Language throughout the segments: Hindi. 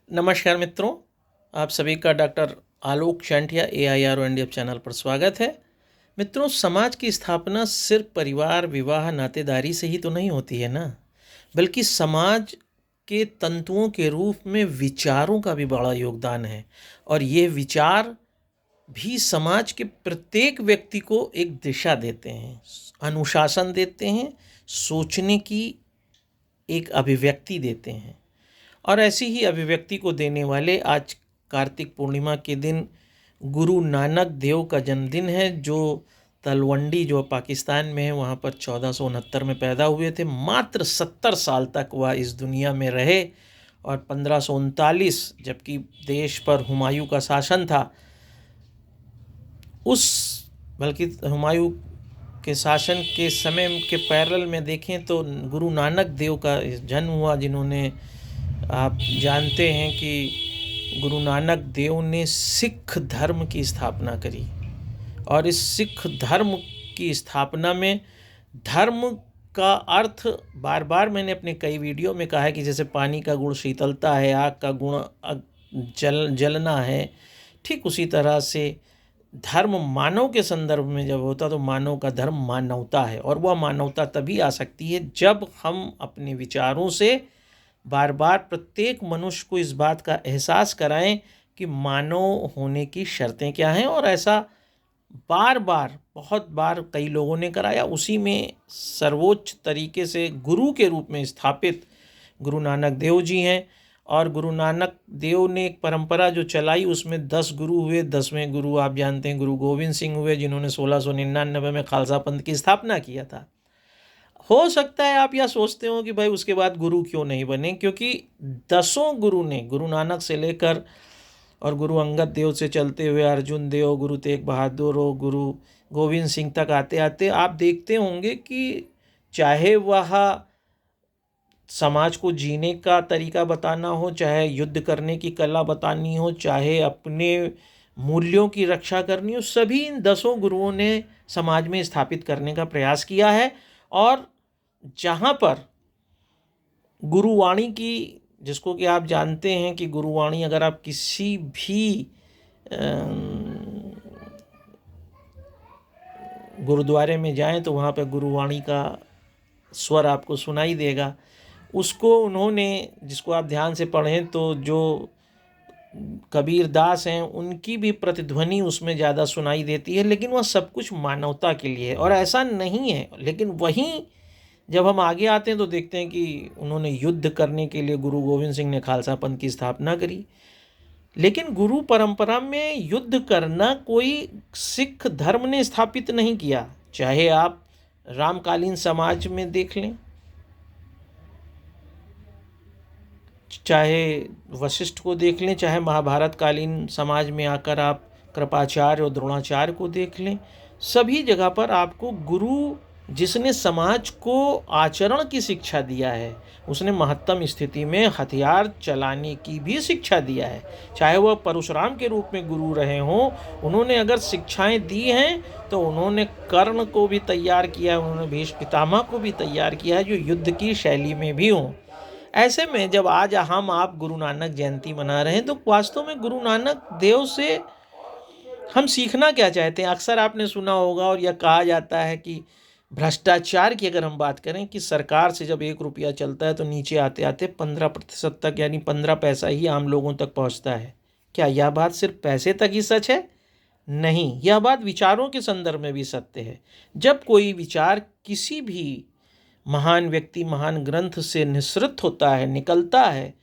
नमस्कार मित्रों, आप सभी का डॉक्टर आलोक शांठिया AIR इंडिया चैनल पर स्वागत है। मित्रों, समाज की स्थापना सिर्फ परिवार, विवाह, नातेदारी से ही तो नहीं होती है ना, बल्कि समाज के तंतुओं के रूप में विचारों का भी बड़ा योगदान है। और ये विचार भी समाज के प्रत्येक व्यक्ति को एक दिशा देते हैं, अनुशासन देते हैं, सोचने की एक अभिव्यक्ति देते हैं। और ऐसी ही अभिव्यक्ति को देने वाले आज कार्तिक पूर्णिमा के दिन गुरु नानक देव का जन्मदिन है, जो तलवंडी जो पाकिस्तान में है वहाँ पर 1469 में पैदा हुए थे। मात्र 70 साल तक वह इस दुनिया में रहे और 1539 जबकि देश पर हुमायूं का शासन था, उस बल्कि हुमायूं के शासन के समय के पैरेलल में देखें तो गुरु नानक देव का जन्म हुआ, जिन्होंने, आप जानते हैं कि गुरु नानक देव ने सिख धर्म की स्थापना करी। और इस सिख धर्म की स्थापना में धर्म का अर्थ बार बार मैंने अपने कई वीडियो में कहा है कि जैसे पानी का गुण शीतलता है, आग का गुण जलना है, ठीक उसी तरह से धर्म मानव के संदर्भ में जब होता तो मानव का धर्म मानवता है। और वह मानवता तभी आ सकती है जब हम अपने विचारों से बार बार प्रत्येक मनुष्य को इस बात का एहसास कराएं कि मानव होने की शर्तें क्या हैं। और ऐसा बार बार बहुत बार कई लोगों ने कराया। उसी में सर्वोच्च तरीके से गुरु के रूप में स्थापित गुरु नानक देव जी हैं। और गुरु नानक देव ने एक परंपरा जो चलाई, उसमें 10 गुरु हुए। 10वें गुरु आप जानते हैं गुरु गोविंद सिंह हुए, जिन्होंने 1699 में खालसा पंथ की स्थापना किया था। हो सकता है आप यह सोचते हो कि भाई उसके बाद गुरु क्यों नहीं बने, क्योंकि 10 गुरु ने, गुरु नानक से लेकर और गुरु अंगद देव से चलते हुए अर्जुन देव, गुरु तेग बहादुर और गुरु गोविंद सिंह तक आते आते आप देखते होंगे कि चाहे वह समाज को जीने का तरीका बताना हो, चाहे युद्ध करने की कला बतानी हो, चाहे अपने मूल्यों की रक्षा करनी हो, सभी इन 10 गुरुओं ने समाज में स्थापित करने का प्रयास किया है। और जहाँ पर गुरुवाणी की, जिसको कि आप जानते हैं कि गुरुवाणी, अगर आप किसी भी गुरुद्वारे में जाएं तो वहाँ पर गुरुवाणी का स्वर आपको सुनाई देगा। उसको उन्होंने, जिसको आप ध्यान से पढ़ें तो जो कबीर दास हैं उनकी भी प्रतिध्वनि उसमें ज़्यादा सुनाई देती है, लेकिन वह सब कुछ मानवता के लिए है। और ऐसा नहीं है, लेकिन वहीं जब हम आगे आते हैं तो देखते हैं कि उन्होंने युद्ध करने के लिए गुरु गोविंद सिंह ने खालसा पंथ की स्थापना करी। लेकिन गुरु परंपरा में युद्ध करना कोई सिख धर्म ने स्थापित नहीं किया। चाहे आप रामकालीन समाज में देख लें, चाहे वशिष्ठ को देख लें, चाहे महाभारत कालीन समाज में आकर आप कृपाचार्य और द्रोणाचार्य को देख लें, सभी जगह पर आपको गुरु, जिसने समाज को आचरण की शिक्षा दिया है, उसने महत्तम स्थिति में हथियार चलाने की भी शिक्षा दिया है। चाहे वह परशुराम के रूप में गुरु रहे हों, उन्होंने अगर शिक्षाएं दी हैं तो उन्होंने कर्ण को भी तैयार किया है, उन्होंने भीष्म पितामह को भी तैयार किया है, जो युद्ध की शैली में भी हों। ऐसे में जब आज हम आप गुरु नानक जयंती मना रहे हैं तो वास्तव में गुरु नानक देव से हम सीखना क्या चाहते हैं। अक्सर आपने सुना होगा और यह कहा जाता है कि भ्रष्टाचार की अगर हम बात करें कि सरकार से जब 1 रुपया चलता है तो नीचे आते आते 15% तक, यानी 15 पैसा ही आम लोगों तक पहुंचता है। क्या यह बात सिर्फ पैसे तक ही सच है? नहीं, यह बात विचारों के संदर्भ में भी सत्य है। जब कोई विचार किसी भी महान व्यक्ति, महान ग्रंथ से निसृत होता है, निकलता है,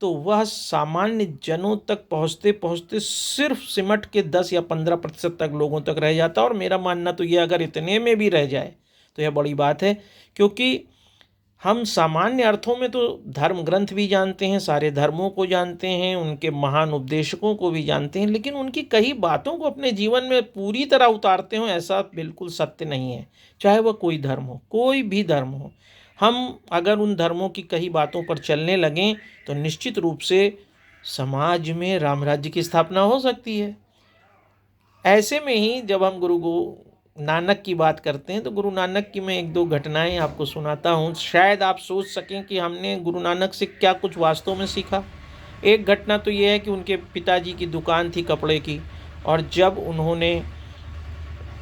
तो वह सामान्य जनों तक पहुँचते पहुँचते सिर्फ सिमट के 10 या 15% तक लोगों तक रह जाता है। और मेरा मानना तो यह, अगर इतने में भी रह जाए तो यह बड़ी बात है, क्योंकि हम सामान्य अर्थों में तो धर्म ग्रंथ भी जानते हैं, सारे धर्मों को जानते हैं, उनके महान उपदेशकों को भी जानते हैं, लेकिन उनकी कई बातों को अपने जीवन में पूरी तरह उतारते हो, ऐसा बिल्कुल सत्य नहीं है। चाहे वह कोई धर्म हो, कोई भी धर्म हो, हम अगर उन धर्मों की कई बातों पर चलने लगें तो निश्चित रूप से समाज में राम राज्य की स्थापना हो सकती है। ऐसे में ही जब हम गुरु नानक की बात करते हैं तो गुरु नानक की मैं 1-2 घटनाएं आपको सुनाता हूँ, शायद आप सोच सकें कि हमने गुरु नानक से क्या कुछ वास्तव में सीखा। एक घटना तो ये है कि उनके पिताजी की दुकान थी कपड़े की, और जब उन्होंने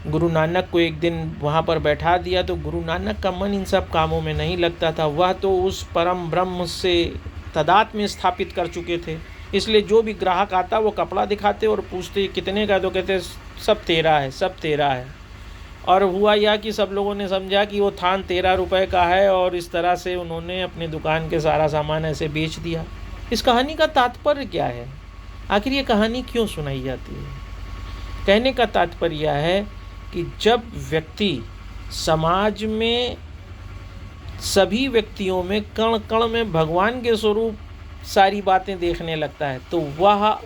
गुरु नानक को एक दिन वहाँ पर बैठा दिया तो गुरु नानक का मन इन सब कामों में नहीं लगता था। वह तो उस परम ब्रह्म से तादात्म्य स्थापित कर चुके थे, इसलिए जो भी ग्राहक आता वो कपड़ा दिखाते और पूछते कितने का, तो कहते सब तेरा है, सब तेरा है। और हुआ यह कि सब लोगों ने समझा कि वो थान 13 रुपए का है, और इस तरह से उन्होंने अपनी दुकान के सारा सामान ऐसे बेच दिया। इस कहानी का तात्पर्य क्या है? आखिर ये कहानी क्यों सुनाई जाती है? कहने का तात्पर्य यह है कि जब व्यक्ति समाज में सभी व्यक्तियों में कण कण में भगवान के स्वरूप सारी बातें देखने लगता है, तो वह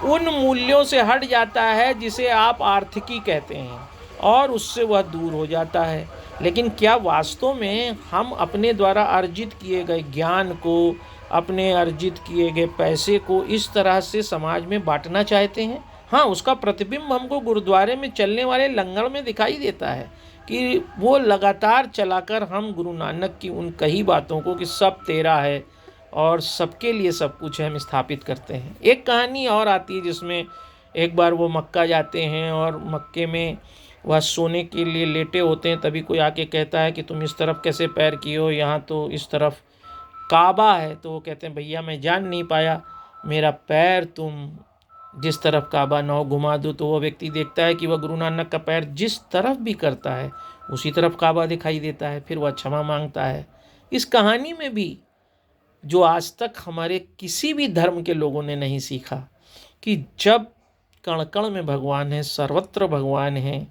उन मूल्यों से हट जाता है जिसे आप आर्थिकी कहते हैं, और उससे वह दूर हो जाता है। लेकिन क्या वास्तव में हम अपने द्वारा अर्जित किए गए ज्ञान को, अपने अर्जित किए गए पैसे को इस तरह से समाज में बांटना चाहते हैं? हाँ, उसका प्रतिबिंब हमको गुरुद्वारे में चलने वाले लंगर में दिखाई देता है कि वो लगातार चलाकर हम गुरु नानक की उन कही बातों को कि सब तेरा है और सबके लिए सब कुछ है, हम स्थापित करते हैं। एक कहानी और आती है जिसमें एक बार वो मक्का जाते हैं और मक्के में वह सोने के लिए लेटे होते हैं, तभी कोई आके कहता है कि तुम इस तरफ कैसे पैर किए हो, यहाँ तो इस तरफ काबा है। तो वो कहते हैं भैया मैं जान नहीं पाया, मेरा पैर तुम जिस तरफ काबा ना हो घुमा दो। तो वो व्यक्ति देखता है कि वह गुरु नानक का पैर जिस तरफ भी करता है उसी तरफ काबा दिखाई देता है, फिर वह क्षमा मांगता है। इस कहानी में भी जो आज तक हमारे किसी भी धर्म के लोगों ने नहीं सीखा कि जब कण कण में भगवान है, सर्वत्र भगवान है,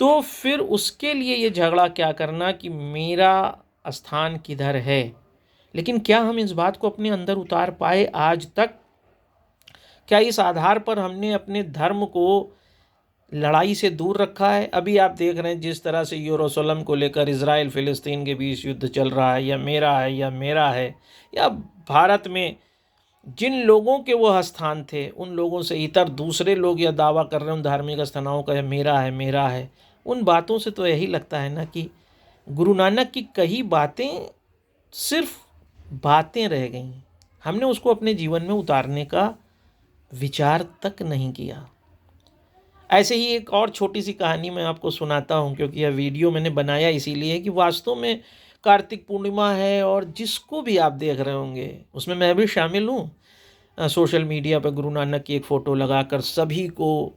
तो फिर उसके लिए ये झगड़ा क्या करना कि मेरा स्थान किधर है। लेकिन क्या हम इस बात को अपने अंदर उतार पाए आज तक? क्या इस आधार पर हमने अपने धर्म को लड़ाई से दूर रखा है? अभी आप देख रहे हैं जिस तरह से यरूशलेम को लेकर इजराइल फिलिस्तीन के बीच युद्ध चल रहा है, या मेरा है या मेरा है, या भारत में जिन लोगों के वह स्थान थे उन लोगों से इतर दूसरे लोग यह दावा कर रहे हैं उन धार्मिक स्थानों का, मेरा है मेरा है। उन बातों से तो यही लगता है ना कि गुरु नानक की कही बातें सिर्फ बातें रह गई, हमने उसको अपने जीवन में उतारने का विचार तक नहीं किया। ऐसे ही एक और छोटी सी कहानी मैं आपको सुनाता हूँ, क्योंकि यह वीडियो मैंने बनाया इसीलिए कि वास्तव में कार्तिक पूर्णिमा है और जिसको भी आप देख रहे होंगे उसमें मैं भी शामिल हूँ। सोशल मीडिया पर गुरु नानक की एक फ़ोटो लगाकर सभी को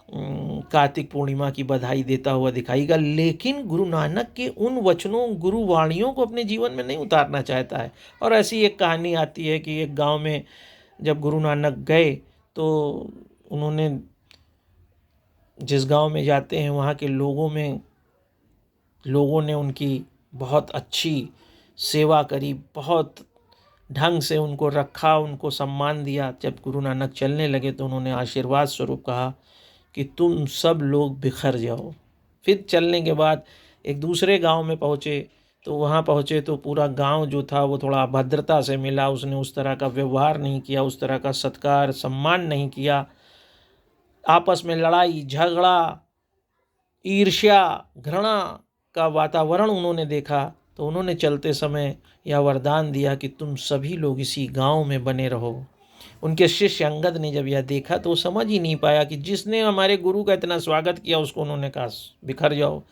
कार्तिक पूर्णिमा की बधाई देता हुआ दिखाएगा, लेकिन गुरु नानक के उन वचनों, गुरु वाणियों को अपने जीवन में नहीं उतारना चाहता है। और ऐसी एक कहानी आती है कि एक गांव में जब गुरु नानक गए तो उन्होंने जिस गांव में जाते हैं वहाँ के लोगों ने उनकी बहुत अच्छी सेवा करी, बहुत ढंग से उनको रखा, उनको सम्मान दिया। जब गुरु नानक चलने लगे तो उन्होंने आशीर्वाद स्वरूप कहा कि तुम सब लोग बिखर जाओ। फिर चलने के बाद एक दूसरे गांव में पहुँचे, तो वहाँ पहुँचे तो पूरा गांव जो था वो थोड़ा अभद्रता से मिला, उसने उस तरह का व्यवहार नहीं किया, उस तरह का सत्कार सम्मान नहीं किया। आपस में लड़ाई झगड़ा, ईर्ष्या, घृणा का वातावरण उन्होंने देखा। तो उन्होंने चलते समय यह वरदान दिया कि तुम सभी लोग इसी गांव में बने रहो। उनके शिष्य अंगद ने जब यह देखा तो वो समझ ही नहीं पाया कि जिसने हमारे गुरु का इतना स्वागत किया उसको उन्होंने कहा बिखर जाओ,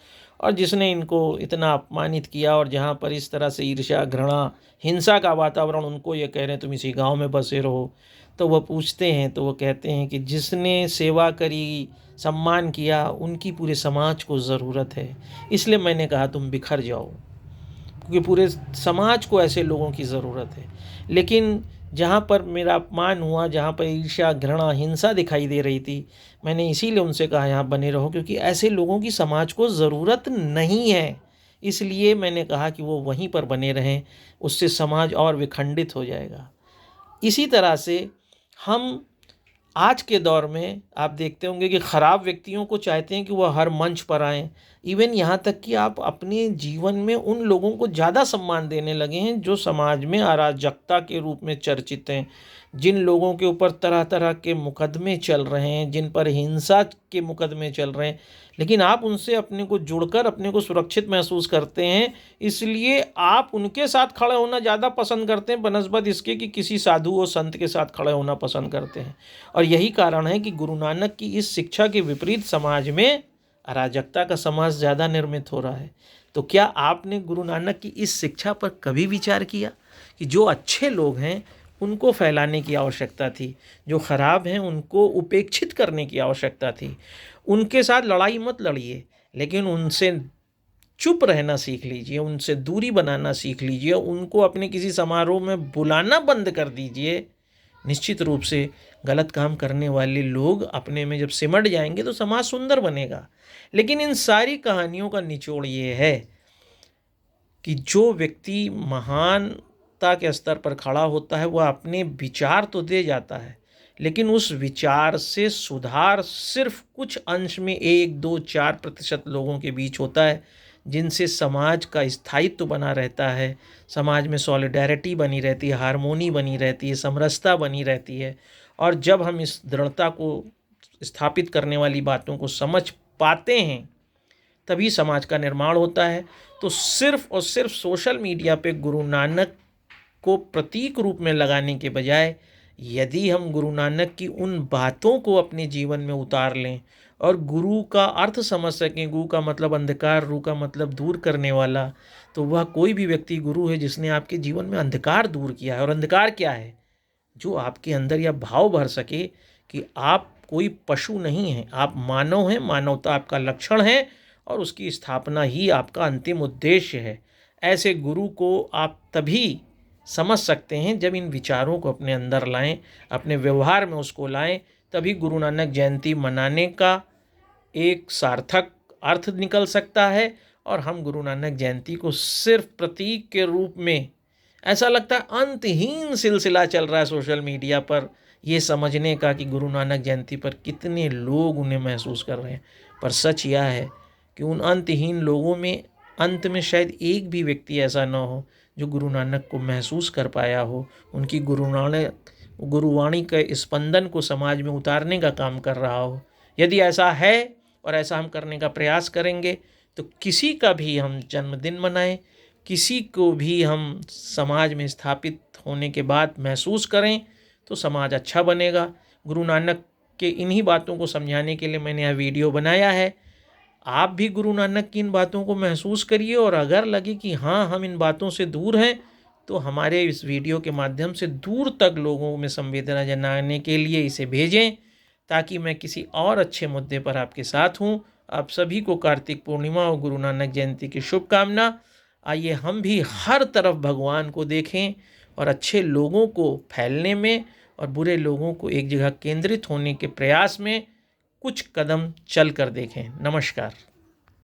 और जिसने इनको इतना अपमानित किया और जहाँ पर इस तरह से ईर्ष्या, घृणा, हिंसा का वातावरण, उनको ये कह रहे हैं तुम इसी गांव में बसे रहो। तो वह पूछते हैं, तो वो कहते हैं कि जिसने सेवा करी, सम्मान किया, उनकी पूरे समाज को ज़रूरत है, इसलिए मैंने कहा तुम बिखर जाओ, क्योंकि पूरे समाज को ऐसे लोगों की ज़रूरत है। लेकिन जहाँ पर मेरा अपमान हुआ, जहाँ पर ईर्ष्या, घृणा, हिंसा दिखाई दे रही थी, मैंने इसीलिए उनसे कहा यहाँ बने रहो, क्योंकि ऐसे लोगों की समाज को ज़रूरत नहीं है। इसलिए मैंने कहा कि वो वहीं पर बने रहें, उससे समाज और विखंडित हो जाएगा। इसी तरह से हम आज के दौर में आप देखते होंगे कि ख़राब व्यक्तियों को चाहते हैं कि वह हर मंच पर आएँ। इवन यहाँ तक कि आप अपने जीवन में उन लोगों को ज़्यादा सम्मान देने लगे हैं जो समाज में अराजकता के रूप में चर्चित हैं, जिन लोगों के ऊपर तरह तरह के मुकदमे चल रहे हैं, जिन पर हिंसा के मुकदमे चल रहे हैं। लेकिन आप उनसे अपने को जुड़कर अपने को सुरक्षित महसूस करते हैं, इसलिए आप उनके साथ खड़े होना ज़्यादा पसंद करते हैं बनस्बत इसके कि किसी साधु और संत के साथ खड़े होना पसंद करते हैं। और यही कारण है कि गुरु नानक की इस शिक्षा के विपरीत समाज में अराजकता का समाज ज़्यादा निर्मित हो रहा है। तो क्या आपने गुरु नानक की इस शिक्षा पर कभी विचार किया कि जो अच्छे लोग हैं उनको फैलाने की आवश्यकता थी, जो खराब हैं उनको उपेक्षित करने की आवश्यकता थी। उनके साथ लड़ाई मत लड़िए, लेकिन उनसे चुप रहना सीख लीजिए, उनसे दूरी बनाना सीख लीजिए, उनको अपने किसी समारोह में बुलाना बंद कर दीजिए। निश्चित रूप से गलत काम करने वाले लोग अपने में जब सिमट जाएंगे तो समाज सुंदर बनेगा। लेकिन इन सारी कहानियों का निचोड़ ये है कि जो व्यक्ति महानता के स्तर पर खड़ा होता है वह अपने विचार तो दे जाता है, लेकिन उस विचार से सुधार सिर्फ कुछ अंश में 1, 2, 4% लोगों के बीच होता है, जिनसे समाज का स्थायित्व बना रहता है, समाज में सॉलिडेरिटी बनी रहती है, हार्मोनी बनी रहती है, समरसता बनी रहती है। और जब हम इस दृढ़ता को स्थापित करने वाली बातों को समझ पाते हैं तभी समाज का निर्माण होता है। तो सिर्फ और सिर्फ सोशल मीडिया पे गुरु नानक को प्रतीक रूप में लगाने के बजाय यदि हम गुरु नानक की उन बातों को अपने जीवन में उतार लें और गुरु का अर्थ समझ सकें, गुरु का मतलब अंधकार, रू का मतलब दूर करने वाला, तो वह कोई भी व्यक्ति गुरु है जिसने आपके जीवन में अंधकार दूर किया है। और अंधकार क्या है? जो आपके अंदर यह भाव भर सके कि आप कोई पशु नहीं हैं, आप मानव हैं, मानवता आपका लक्षण है और उसकी स्थापना ही आपका अंतिम उद्देश्य है। ऐसे गुरु को आप तभी समझ सकते हैं जब इन विचारों को अपने अंदर लाएं, अपने व्यवहार में उसको लाएं, तभी गुरु नानक जयंती मनाने का एक सार्थक अर्थ निकल सकता है। और हम गुरु नानक जयंती को सिर्फ प्रतीक के रूप में, ऐसा लगता है अंतहीन सिलसिला चल रहा है सोशल मीडिया पर ये समझने का कि गुरु नानक जयंती पर कितने लोग उन्हें महसूस कर रहे हैं। पर सच यह है कि उन अंतहीन लोगों में अंत में शायद एक भी व्यक्ति ऐसा न हो जो गुरु नानक को महसूस कर पाया हो, उनकी गुरुवाणी के स्पंदन को समाज में उतारने का काम कर रहा हो। यदि ऐसा है और ऐसा हम करने का प्रयास करेंगे तो किसी का भी हम जन्मदिन मनाएं, किसी को भी हम समाज में स्थापित होने के बाद महसूस करें तो समाज अच्छा बनेगा। गुरु नानक के इन्हीं बातों को समझाने के लिए मैंने यह वीडियो बनाया है। आप भी गुरु नानक की इन बातों को महसूस करिए और अगर लगे कि हाँ हम इन बातों से दूर हैं तो हमारे इस वीडियो के माध्यम से दूर तक लोगों में संवेदना जगाने के लिए इसे भेजें, ताकि मैं किसी और अच्छे मुद्दे पर आपके साथ हूँ। आप सभी को कार्तिक पूर्णिमा और गुरु नानक जयंती की शुभकामना। आइए हम भी हर तरफ भगवान को देखें और अच्छे लोगों को फैलने में और बुरे लोगों को एक जगह केंद्रित होने के प्रयास में कुछ कदम चल कर देखें। नमस्कार।